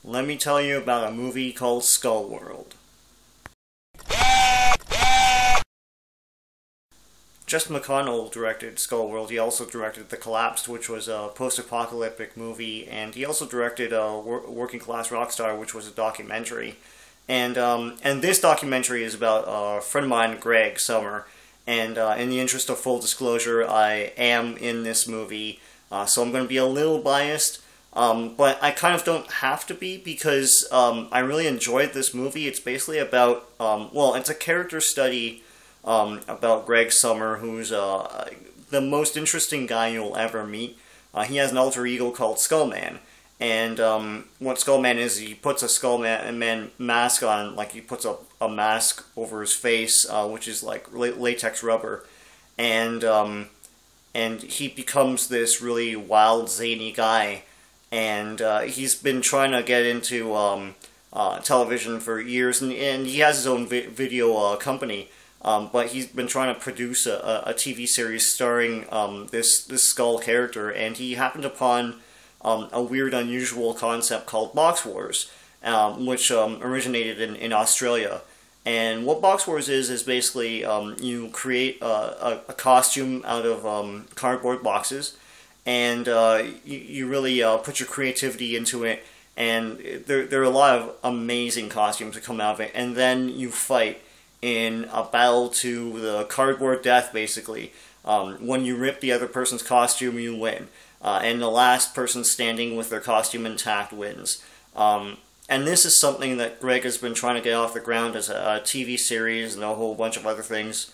let me tell you about a movie called Skull World. Justin McConnell directed Skull World. He also directed The Collapsed, which was a post-apocalyptic movie, and he also directed Working Class Rockstar, which was a documentary. And this documentary is about a friend of mine, Greg Summer. And in the interest of full disclosure, I am in this movie, so I'm going to be a little biased. But I kind of don't have to be because I really enjoyed this movie. It's basically about, it's a character study about Greg Summer, who's the most interesting guy you'll ever meet. He has an alter ego called Skullman. And what Skullman is, he puts a Skullman mask on, like he puts a mask over his face, which is like latex rubber. And he becomes this really wild, zany guy. And he's been trying to get into television for years, and he has his own video company. But he's been trying to produce a TV series starring this Skull character, and he happened upon a weird, unusual concept called Box Wars, which originated in Australia. And what Box Wars is basically you create a costume out of cardboard boxes, and you really put your creativity into it, and there are a lot of amazing costumes that come out of it, and then you fight in a battle to the cardboard death, basically. When you rip the other person's costume, you win. And the last person standing with their costume intact wins. And this is something that Greg has been trying to get off the ground as a TV series and a whole bunch of other things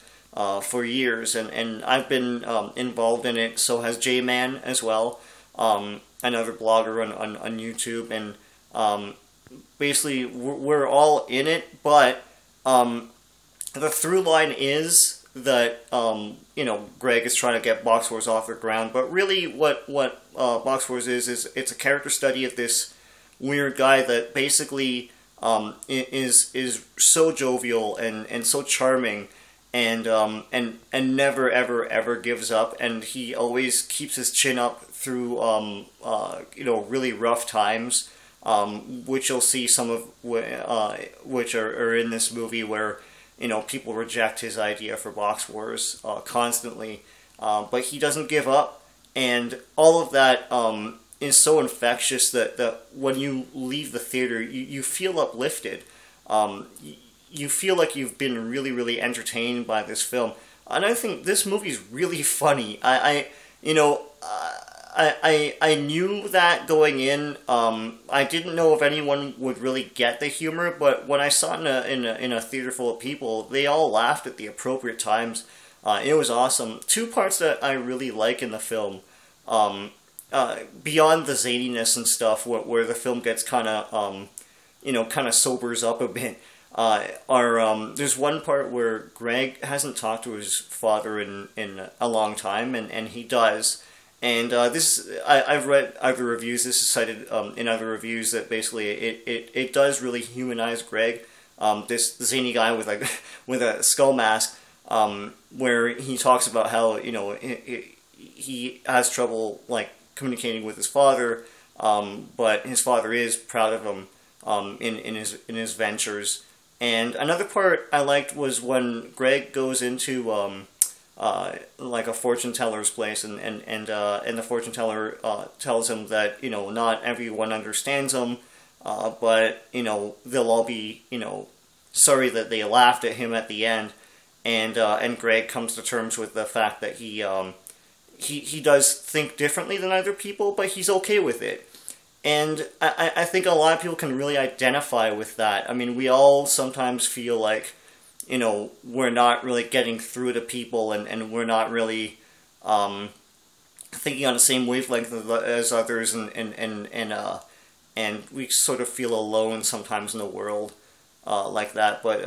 for years. And I've been involved in it, so has J-Man as well, another blogger on YouTube. And basically, we're all in it, but the through line is that, Greg is trying to get Box Wars off the ground, but really what Box Wars is it's a character study of this weird guy that basically is so jovial and so charming and never ever gives up, and he always keeps his chin up through really rough times, which you'll see some of which are in this movie, where people reject his idea for Box Wars constantly, but he doesn't give up, and all of that is so infectious that when you leave the theater, you feel uplifted. You feel like you've been really, really entertained by this film, and I think this movie's really funny. I knew that going in. I didn't know if anyone would really get the humor, but when I saw it in a theater full of people, they all laughed at the appropriate times. It was awesome. Two parts that I really like in the film, beyond the zaniness and stuff, where the film gets kind of sobers up a bit, there's one part where Greg hasn't talked to his father in a long time, and he does. And I've read other reviews. This is cited in other reviews that basically it does really humanize Greg, this zany guy with a skull mask, where he talks about how he has trouble communicating with his father, but his father is proud of him in his ventures. And another part I liked was when Greg goes into a fortune teller's place, and the fortune teller tells him that not everyone understands him, but they'll all be sorry that they laughed at him at the end, and Greg comes to terms with the fact that he does think differently than other people, but he's okay with it. And I think a lot of people can really identify with that. I mean, we all sometimes feel like we're not really getting through to people, and we're not really thinking on the same wavelength as others, and we sort of feel alone sometimes in the world like that. But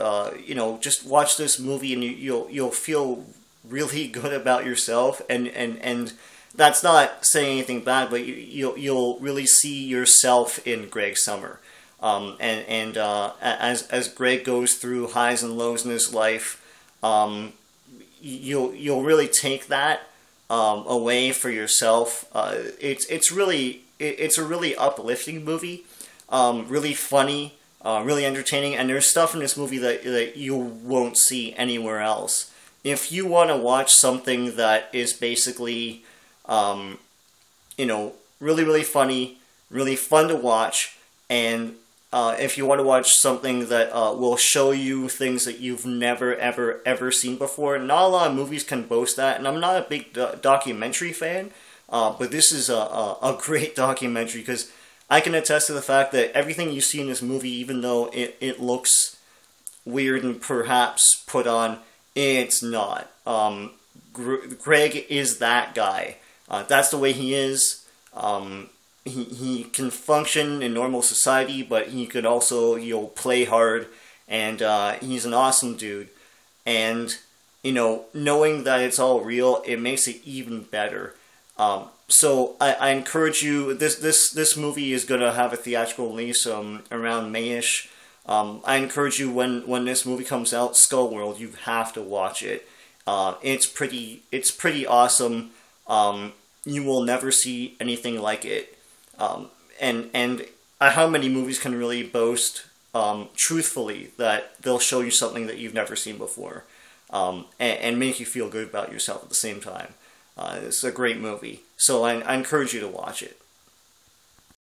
just watch this movie, and you'll feel really good about yourself, and that's not saying anything bad, but you'll really see yourself in Greg Summer. As Greg goes through highs and lows in his life, you'll really take that away for yourself. It's a really uplifting movie, really funny, really entertaining, and there's stuff in this movie that you won't see anywhere else. If you want to watch something that is basically, really, really funny, really fun to watch, and if you want to watch something that will show you things that you've never, ever, ever seen before, not a lot of movies can boast that, and I'm not a big documentary fan, but this is a great documentary, because I can attest to the fact that everything you see in this movie, even though it looks weird and perhaps put on, it's not. Greg is that guy. That's the way he is. He can function in normal society, but he could also, play hard, and he's an awesome dude. And, knowing that it's all real, it makes it even better. So I encourage you, this movie is going to have a theatrical release around May-ish. I encourage you, when this movie comes out, Skull World, you have to watch it. It's pretty awesome. You will never see anything like it. And how many movies can really boast, truthfully, that they'll show you something that you've never seen before, and make you feel good about yourself at the same time. It's a great movie, so I encourage you to watch it.